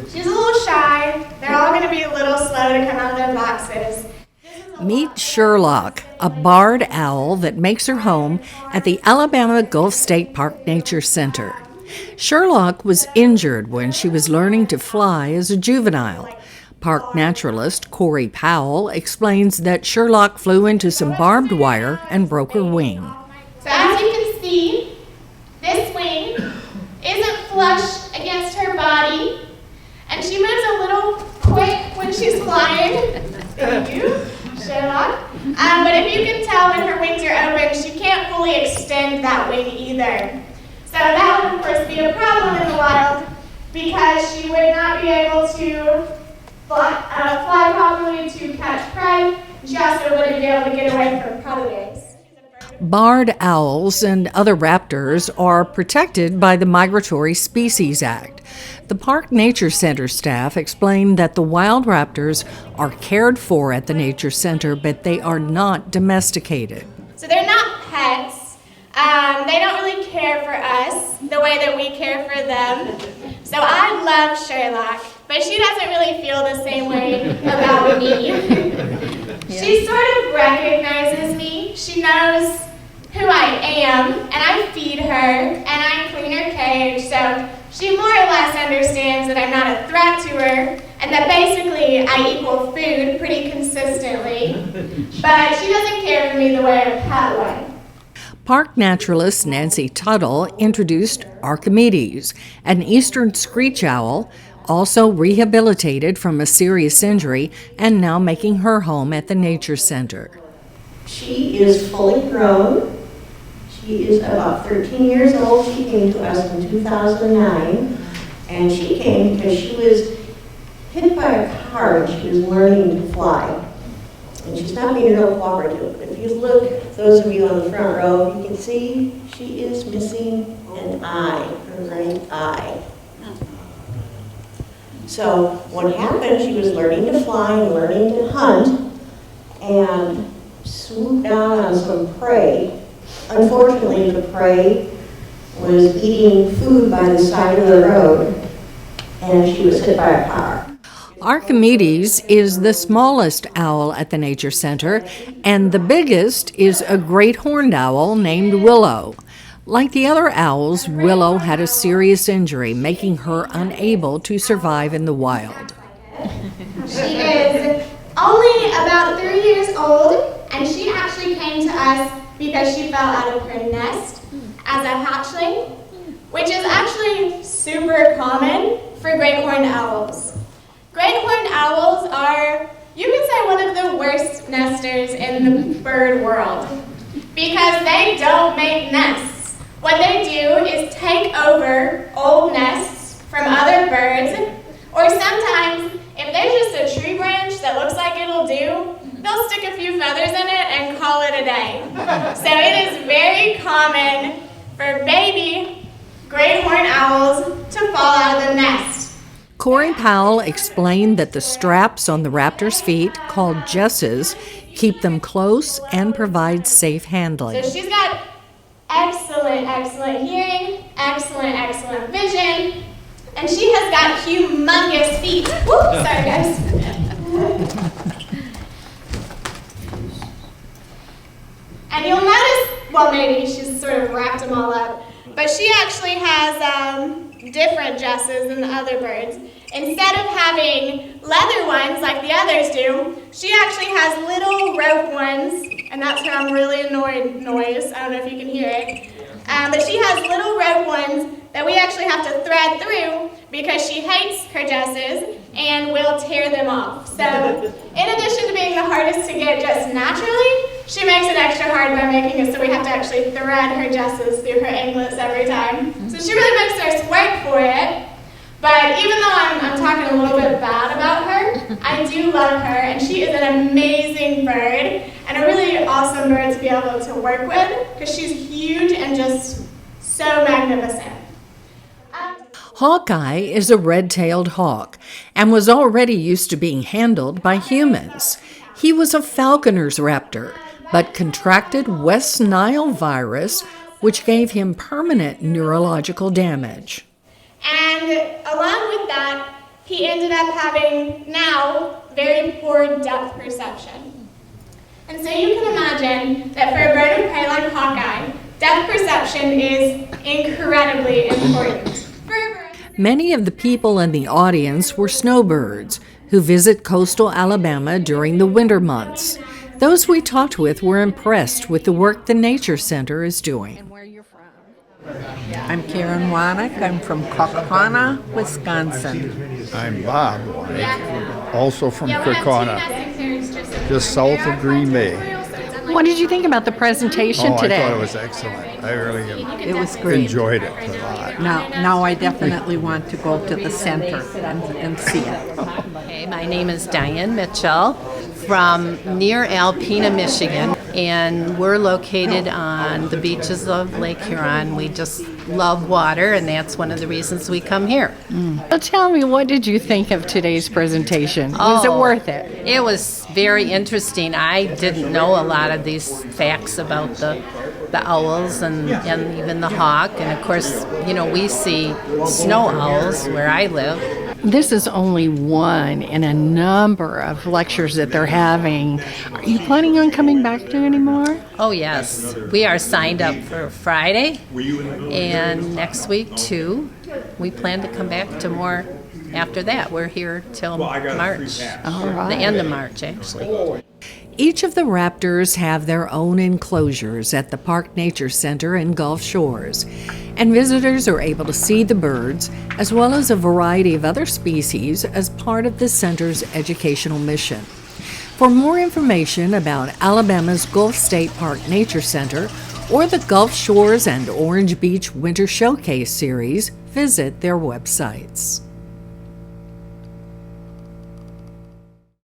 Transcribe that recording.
She's a little shy. They're all going to be a little slow to come out of their boxes. Meet Sherlock, a barred owl that makes her home at the Alabama Gulf State Park Nature Center. Sherlock was injured when she was learning to fly as a juvenile. Park naturalist Corey Powell explains that Sherlock flew into some barbed wire and broke her wing. So as you can see, this wing isn't flush against her body, and she moves a little quick when she's flying. Thank you, Sherlock. But if you can tell when her wings are open, she can't fully extend that wing either. So that would, of course, be a problem in the wild because she would not be able to fly properly to catch prey. She also wouldn't be able to get away from predators. Barred owls and other raptors are protected by the Migratory Species Act. The Park Nature Center staff explained that the wild raptors are cared for at the Nature Center, but they are not domesticated. So they're not pets. They don't really care for us the way that we care for them. So I love Sherlock, but she doesn't really feel the same way about me. She sort of recognizes me. She knows who I am, and I feed her, and I clean her cage, so she more or less understands that I'm not a threat to her, and that basically I equal food pretty consistently, but she doesn't care for me the way a pet would. Park naturalist Nancy Tuttle introduced Archimedes, an eastern screech owl, also rehabilitated from a serious injury and now making her home at the Nature Center. She is fully grown. She is about 13 years old. She came to us in 2009, and she came because she was hit by a car and she was learning to fly. And she's not being real cooperative. But if you look, those of you on the front row, you can see she is missing an eye, her right eye. So what happened, she was learning to fly and learning to hunt and swooped down on some prey. Unfortunately, the prey was eating food by the side of the road, and she was hit by a car. Archimedes is the smallest owl at the Nature Center, and the biggest is a great horned owl named Willow. Like the other owls, Willow had a serious injury, making her unable to survive in the wild. She is only about 3 years old, and she actually came to us because she fell out of her nest as a hatchling, which is actually super common for great horned owls. Great horned owls are, you could say, one of the worst nesters in the bird world because they don't make nests. What they do is take over old nests from other birds, or sometimes, if there's just a tree branch that looks like it'll do, they'll stick a few feathers in it and call it a day. So it is very common for baby great horned owls to fall out of the nest. Corey Powell explained that the straps on the raptor's feet, called jesses, keep them close and provide safe handling. So she's got excellent hearing, excellent vision, and she has got humongous feet. Woo, sorry guys. And you'll notice, well maybe she's sort of wrapped them all up, but she actually has different jesses than the other birds. Instead of having leather ones like the others do, she actually has little rope ones, and that's her I'm really annoyed noise. I don't know if you can hear it. But she has little rope ones that we actually have to thread through because she hates her jesses and will tear them off. So in addition to being the hardest to get just naturally, she makes it extra hard by making it so we have to actually thread her jesses through her anklets every time. So she really makes us work for it. But even though I'm talking a little bit bad about her, I do love her, and she is an amazing bird and a really awesome bird to be able to work with because she's huge and just so magnificent. Hawkeye is a red-tailed hawk and was already used to being handled by humans. He was a falconer's raptor, but contracted West Nile virus, which gave him permanent neurological damage. And along with that, he ended up having now very poor depth perception. And so you can imagine that for a bird of prey like Hawkeye, depth perception is incredibly important. Many of the people in the audience were snowbirds who visit coastal Alabama during the winter months. Those we talked with were impressed with the work the Nature Center is doing. I'm Karen Wanick. I'm from Kaukauna, Wisconsin. I'm Bob Wanick, also from Kaukauna, just south of Green Bay. What did you think about the presentation today? I thought it was excellent. I really It was great. enjoyed it a lot. Now I definitely want to go to the center and see it. Okay, my name is Diane Mitchell from near Alpena, Michigan, and we're located on the beaches of Lake Huron. We just love water, and that's one of the reasons we come here. Well, tell me, what did you think of today's presentation? Was it worth it? It was very interesting. I didn't know a lot of these facts about the owls and even the hawk. And of course, we see snow owls where I live. This is only one in a number of lectures that they're having. Are you planning on coming back to any more? Oh, yes. We are signed up for Friday, and next week, too. We plan to come back to more after that. We're here till March. All right. The end of March, actually. Each of the Raptors have their own enclosures at the Park Nature Center in Gulf Shores, and visitors are able to see the birds as well as a variety of other species as part of the center's educational mission. For more information about Alabama's Gulf State Park Nature Center or the Gulf Shores and Orange Beach Winter Showcase series, visit their websites.